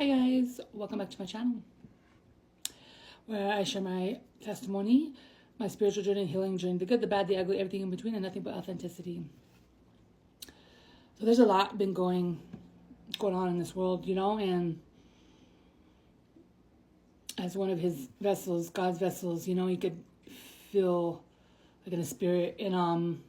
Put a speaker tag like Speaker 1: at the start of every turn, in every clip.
Speaker 1: Hi guys, welcome back to my channel where I share my testimony, my spiritual journey, healing journey, the good, the bad, the ugly, everything in between, and nothing but authenticity. So there's a lot been going on in this world, and as one of his vessels, God's vessels, you could feel like in the spirit and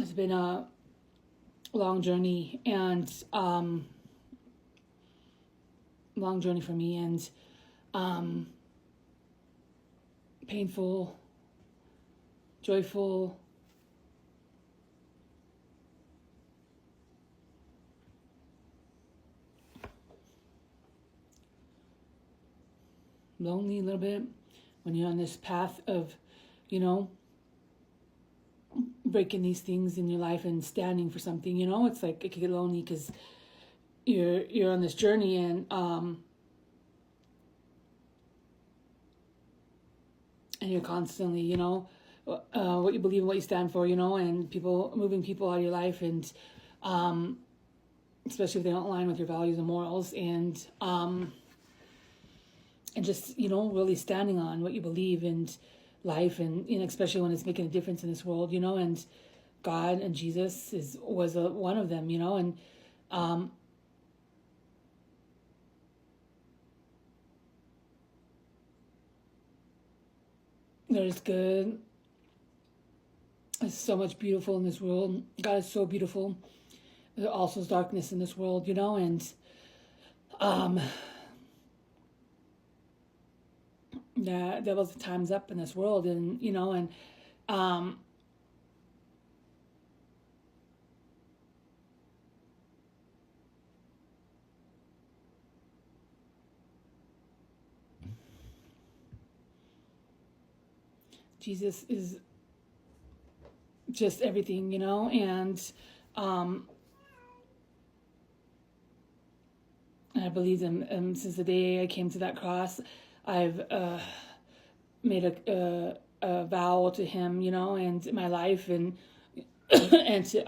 Speaker 1: it's been a long journey and long journey for me, and painful, joyful, lonely a little bit when you're on this path of, breaking these things in your life and standing for something. It's like it can get lonely because you're on this journey and you're constantly, what you believe and what you stand for, and moving people out of your life, and especially if they don't align with your values and morals, and just, really standing on what you believe and life, and especially when it's making a difference in this world, and God and Jesus was one of them, and there's good. There's so much beautiful in this world. God is so beautiful. There also is darkness in this world, and the devil's time's up in this world, and Jesus is just everything, and I believe him. Since the day I came to that cross, I've made a vow to him, and my life, and and to,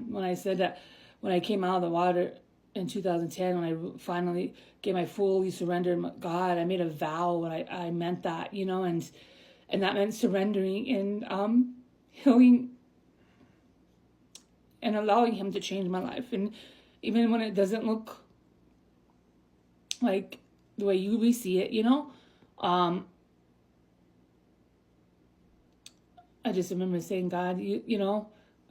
Speaker 1: when I said that, when I came out of the water in 2010, when I finally gave my fully surrendered God, I made a vow, and I meant that, and that meant surrendering and healing and allowing him to change my life. And even when it doesn't look like the way we see it, I just remember saying, God, I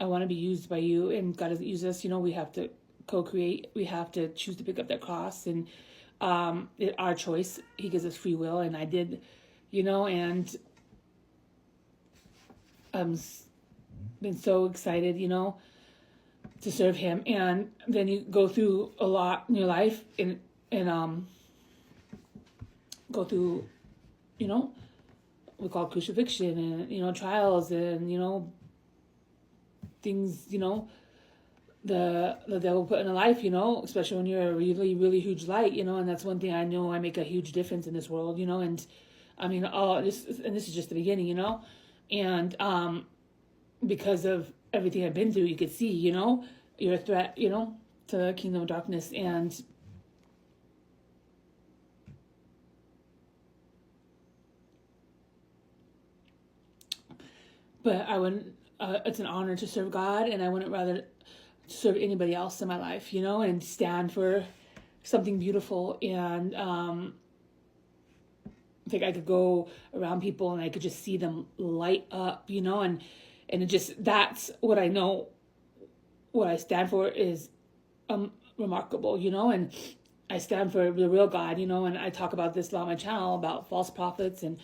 Speaker 1: want to be used by you, and God doesn't use us. We have to co-create. We have to choose to pick up that cross, and our choice. He gives us free will, and I did, and been so excited, to serve him. And then you go through a lot in your life, and go through, we call crucifixion, and trials, and things, the devil put in a life, especially when you're a really, really huge light, and that's one thing I know I make a huge difference in this world, and I mean, this is just the beginning, and because of everything I've been through, you could see, you're a threat, to the kingdom of darkness. And but I wouldn't, it's an honor to serve God, and I wouldn't rather serve anybody else in my life, and stand for something beautiful. And I think I could go around people and I could just see them light up, and it just, that's what I know, what I stand for is remarkable, and I stand for the real God, and I talk about this a lot on my channel about false prophets and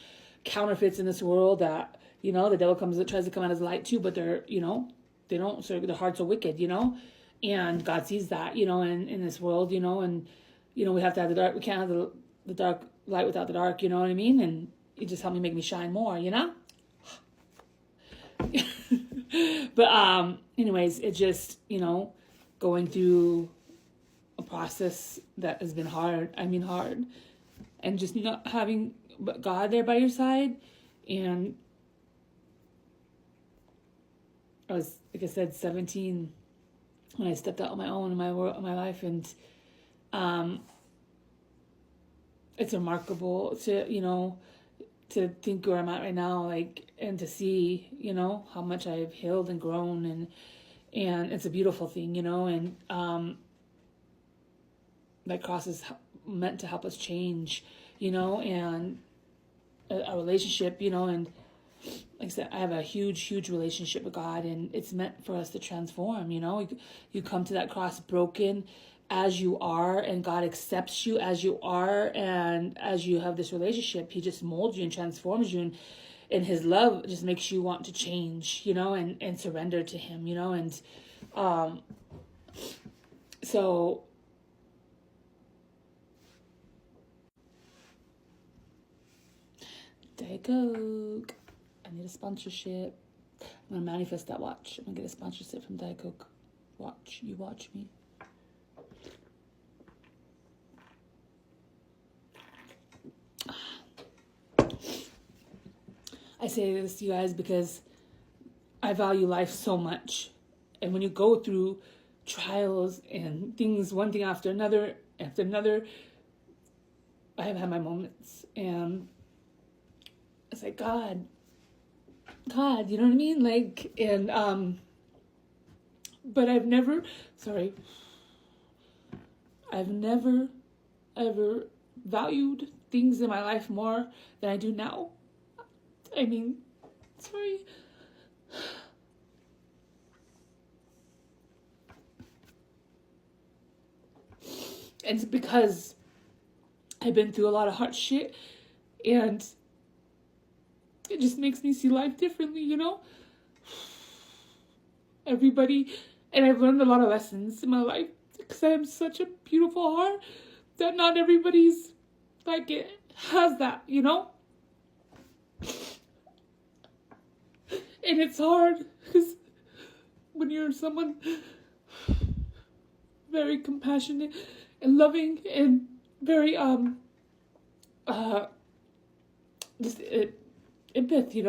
Speaker 1: counterfeits in this world that, the devil tries to come out as light too, but they're, they don't serve, their hearts are wicked, and God sees that, in this world, and, we have to have the dark, we can't have the dark light without the dark, you know what I mean? And it just helped me make me shine more, But anyways, it just, going through a process that has been hard, and just not having God there by your side. And I was, like I said, 17 when I stepped out on my own in my world, in my life, and um, it's remarkable to to think where I'm at right now, like, and to see how much I've healed and grown, and it's a beautiful thing, and that cross is meant to help us change, and a relationship, and like I said, I have a huge relationship with God, and it's meant for us to transform. You come to that cross broken as you are, and God accepts you as you are, and as you have this relationship, He just molds you and transforms you, and His love just makes you want to change, and surrender to Him, and so. Diet Coke. I need a sponsorship. I'm gonna manifest that watch. I'm gonna get a sponsorship from Diet Coke. Watch. You watch me. I say this to you guys because I value life so much. And when you go through trials and things, one thing after another, I have had my moments. And it's like, God, you know what I mean? Like, and, but I've never, ever valued things in my life more than I do now. I mean, And it's because I've been through a lot of hard shit, and it just makes me see life differently, Everybody, and I've learned a lot of lessons in my life because I have such a beautiful heart that not everybody's like it has that, And it's hard because when you're someone very compassionate and loving and very just empath, you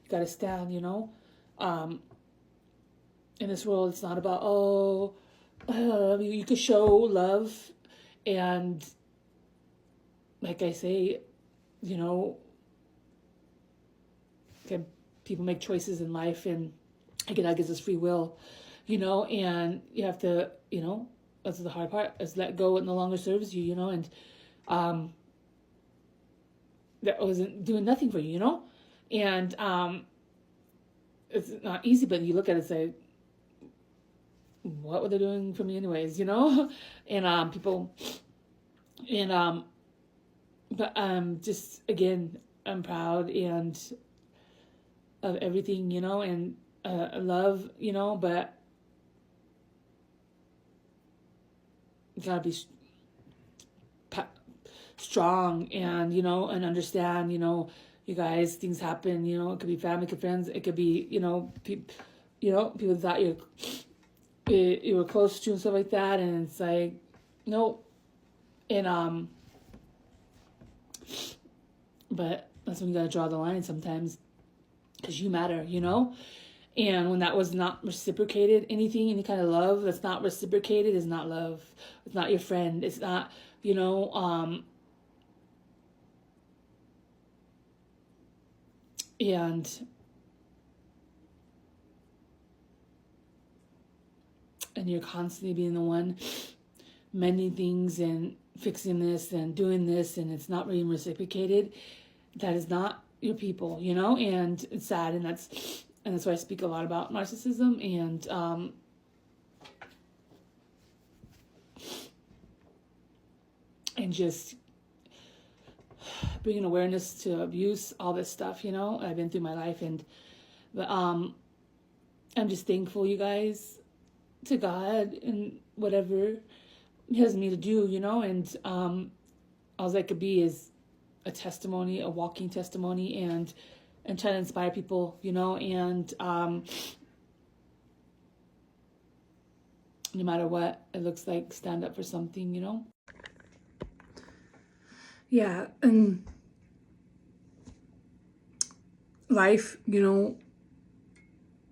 Speaker 1: gotta stand, in this world. It's not about, you could show love, and like I say, people make choices in life, and God gives us free will, and you have to, that's the hard part, is let go. It no longer serves you, and that wasn't doing nothing for you, and it's not easy, but you look at it and say, what were they doing for me anyways, and people, and but just again, I'm proud and of everything, and love, but you gotta be strong, and and understand, you guys, things happen, it could be family, it could be friends, it could be, people that you were close to and stuff like that, and it's like, no, and but that's when you gotta draw the line sometimes, because you matter, and when that was not reciprocated, any kind of love that's not reciprocated is not love. It's not your friend. It's not, and you're constantly being the one mending things and fixing this and doing this, and it's not being reciprocated. That is not your people, and it's sad, and that's why I speak a lot about narcissism, and just bringing awareness to abuse, all this stuff, I've been through my life, but I'm just thankful, you guys, to God and whatever He has me to do, and all I could be is a testimony, a walking testimony, and try to inspire people, and no matter what it looks like, stand up for something, Yeah, and life,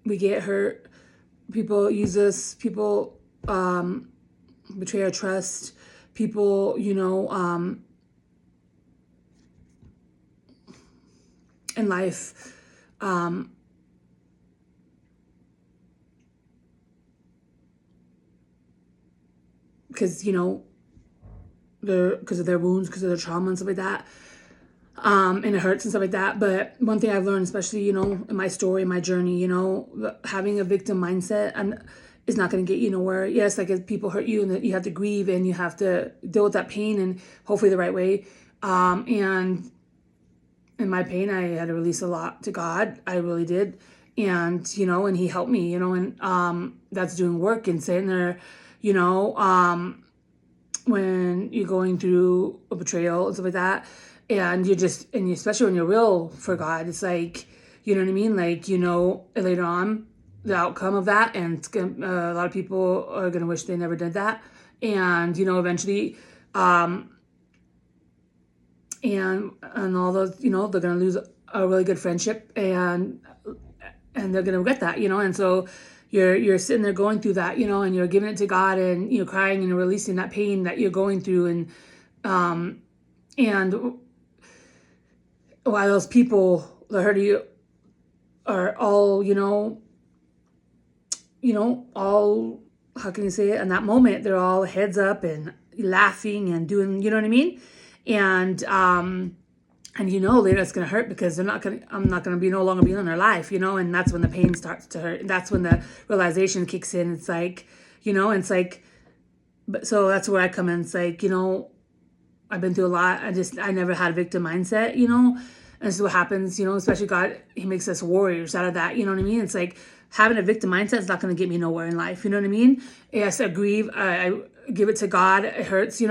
Speaker 1: we get hurt. People use us. People betray our trust. People, in life, because, because of their wounds, because of their trauma and stuff like that. And it hurts and stuff like that. But one thing I've learned, especially, in my story, my journey, having a victim mindset is not going to get you nowhere. Yes, like if people hurt you and you have to grieve and you have to deal with that pain and hopefully the right way. And in my pain, I had to release a lot to God. I really did. And, and he helped me, and that's doing work and sitting there, when you're going through a betrayal and stuff like that. And especially when you're real for God, it's like, you know what I mean? Like, later on, the outcome of that. And a lot of people are going to wish they never did that. And, eventually, and all those, they're going to lose a really good friendship and they're going to regret that, and so you're sitting there going through that, and you're giving it to God and, crying and releasing that pain that you're going through. And while those people that hurt you are all, all, how can you say it? In that moment, they're all heads up and laughing and doing, you know what I mean? And later it's going to hurt because I'm not going to be no longer be in their life, and that's when the pain starts to hurt. And that's when the realization kicks in. It's like, and it's like, but so that's where I come in. It's like, I've been through a lot. I never had a victim mindset, and this is what happens, especially God, he makes us warriors out of that. You know what I mean? It's like having a victim mindset is not going to get me nowhere in life. You know what I mean? Yes, I grieve. I give it to God. It hurts,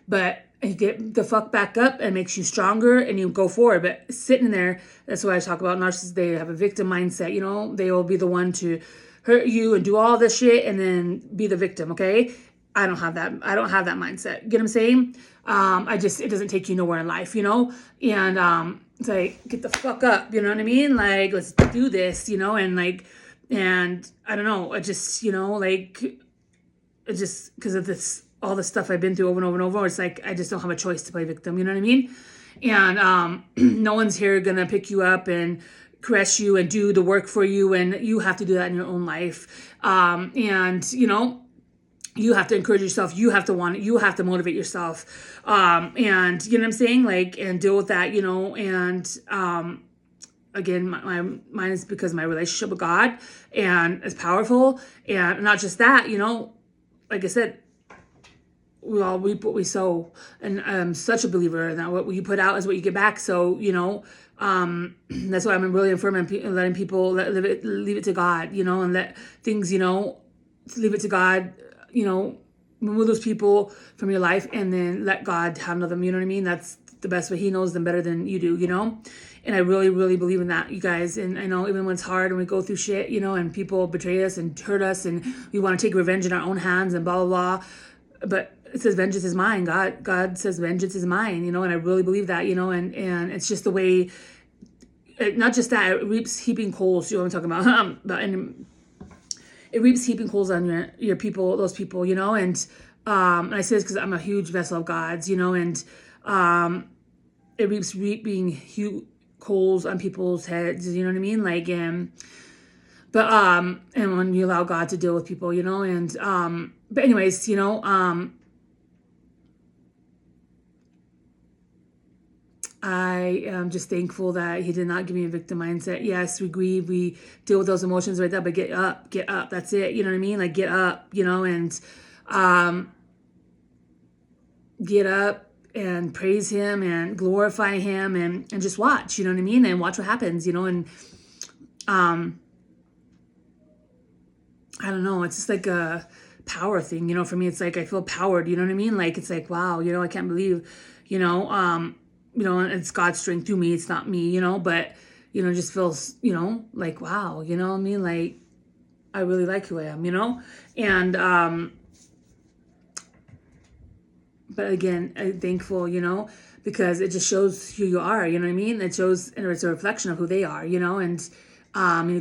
Speaker 1: but you get the fuck back up and makes you stronger and you go forward. But sitting there, that's why I talk about narcissists. They have a victim mindset, they will be the one to hurt you and do all this shit and then be the victim. Okay. I don't have that mindset. Get what I'm saying? It doesn't take you nowhere in life, and, it's like, get the fuck up. You know what I mean? Like, let's do this, and like, and I don't know. I just, because of this, all the stuff I've been through over and over and over, it's like, I just don't have a choice to play victim. You know what I mean? And no one's here going to pick you up and caress you and do the work for you. And you have to do that in your own life. And, you have to encourage yourself. You have to want it. You have to motivate yourself. And you know what I'm saying? Like, and deal with that, and, again, mine is because my relationship with God and it's powerful. And not just that, like I said, we all reap what we sow, and I'm such a believer that what you put out is what you get back. So, that's why I'm really affirming letting people leave it to God, and let things, leave it to God, remove those people from your life and then let God handle them. You know what I mean? That's the best way. He knows them better than you do, And I really, really believe in that, you guys. And I know even when it's hard and we go through shit, and people betray us and hurt us and we want to take revenge in our own hands and blah, blah, blah. But it says vengeance is mine. God says vengeance is mine, and I really believe that, and it's just the way, not just that, it reaps heaping coals, what I'm talking about, and it reaps heaping coals on your people, those people, and I say this because I'm a huge vessel of God's, and it reaps reaping coals on people's heads, you know what I mean? Like, and when you allow God to deal with people, and, but anyways, I am just thankful that he did not give me a victim mindset. Yes, we grieve, we deal with those emotions like that, but get up, that's it. You know what I mean? Like, get up, and get up and praise him and glorify him and just watch, you know what I mean? And watch what happens, and I don't know, it's just like a power thing, for me. It's like I feel powered, you know what I mean? Like, it's like, wow, I can't believe, it's God's strength through me. It's not me, but, just feels, like, wow, you know what I mean? Like, I really like who I am, and, but again, I'm thankful, because it just shows who you are, you know what I mean? It shows, and it's a reflection of who they are, and you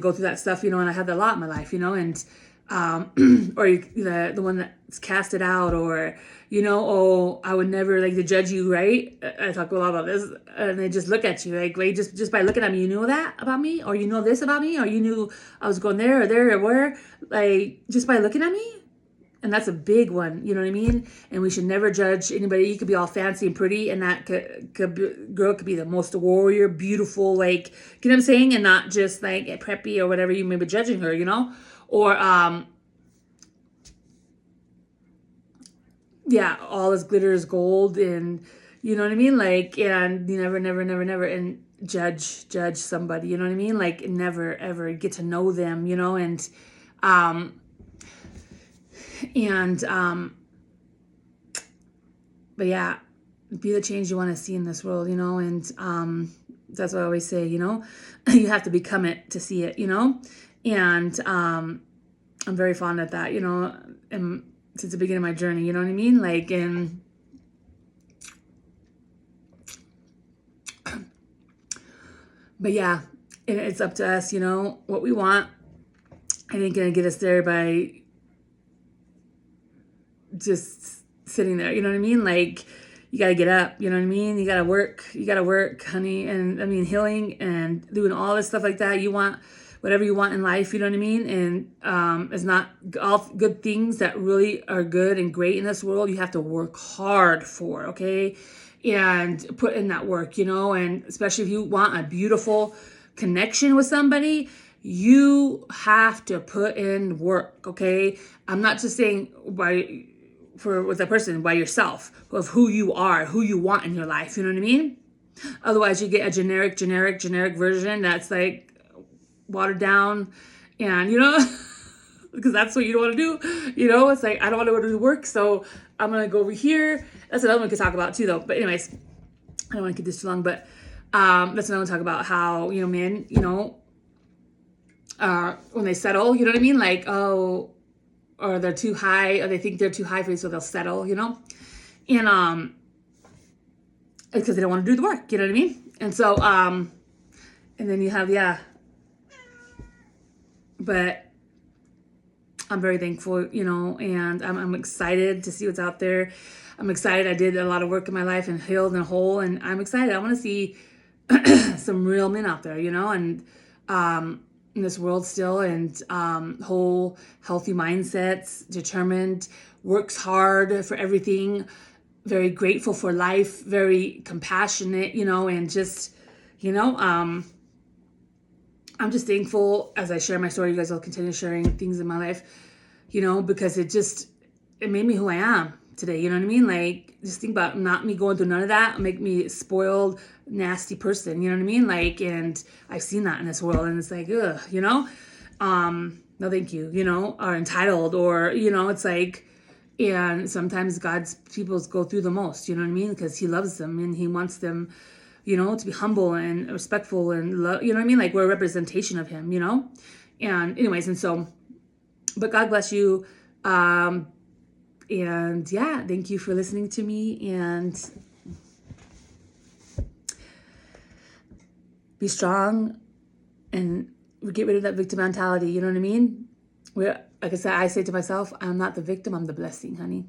Speaker 1: go through that stuff, and I had that a lot in my life, and or the one that's casted out, or oh, I would never like to judge you, right? I talk a lot about this, and they just look at you like, wait, just by looking at me, you knew that about me, or you know this about me, or you knew I was going there or there or where, like just by looking at me. And that's a big one, you know what I mean? And we should never judge anybody. You could be all fancy and pretty, and that girl could be the most warrior, beautiful, like, you know what I'm saying? And not just like preppy or whatever you may be judging her, Or, yeah, all this glitter is gold, and you know what I mean? Like, and you never, and judge somebody, you know what I mean? Like, never, ever get to know them, but yeah, be the change you want to see in this world, and that's what I always say, you have to become it to see it, and I'm very fond of that, and since the beginning of my journey, you know what I mean? Like, and but yeah, it's up to us, what we want. I ain't gonna get us there by just sitting there, you know what I mean? Like, you got to get up, you know what I mean? You got to work, honey. And I mean, healing and doing all this stuff like that. You want whatever you want in life, you know what I mean? And it's not all good things that really are good and great in this world. You have to work hard for, okay? And put in that work, and especially if you want a beautiful connection with somebody, you have to put in work, okay? I'm not just saying with a person by yourself, of who you are, who you want in your life, you know what I mean? Otherwise you get a generic version that's like watered down, and because that's what you don't want to do, it's like, I don't want to go to work, so I'm gonna go over here. That's another one we could talk about too, though. But anyways, I don't want to keep this too long, but that's another one, talk about how men, when they settle, you know what I mean, like, oh, or they're too high, or they think they're too high for you, so they'll settle, and it's because they don't want to do the work, you know what I mean? And so and then you have, but I'm very thankful, and I'm excited to see what's out there. I'm excited. I did a lot of work in my life and healed and whole, and I'm excited. I want to see some real men out there, and in this world still, and whole, healthy mindsets, determined, works hard for everything, very grateful for life, very compassionate, and just, I'm just thankful as I share my story. You guys will continue sharing things in my life, because it made me who I am today. You know what I mean? Like, just think about not me going through none of that, make me spoiled, nasty person. You know what I mean? Like, and I've seen that in this world, and it's like, ugh, no, thank you, are entitled, or, it's like, and sometimes God's people go through the most, you know what I mean? Because he loves them and he wants them, to be humble and respectful and love, you know what I mean? Like, we're a representation of him, and anyways, and so, but God bless you. And yeah, thank you for listening to me, and be strong and get rid of that victim mentality. You know what I mean? Like I said, I say to myself, I'm not the victim, I'm the blessing, honey.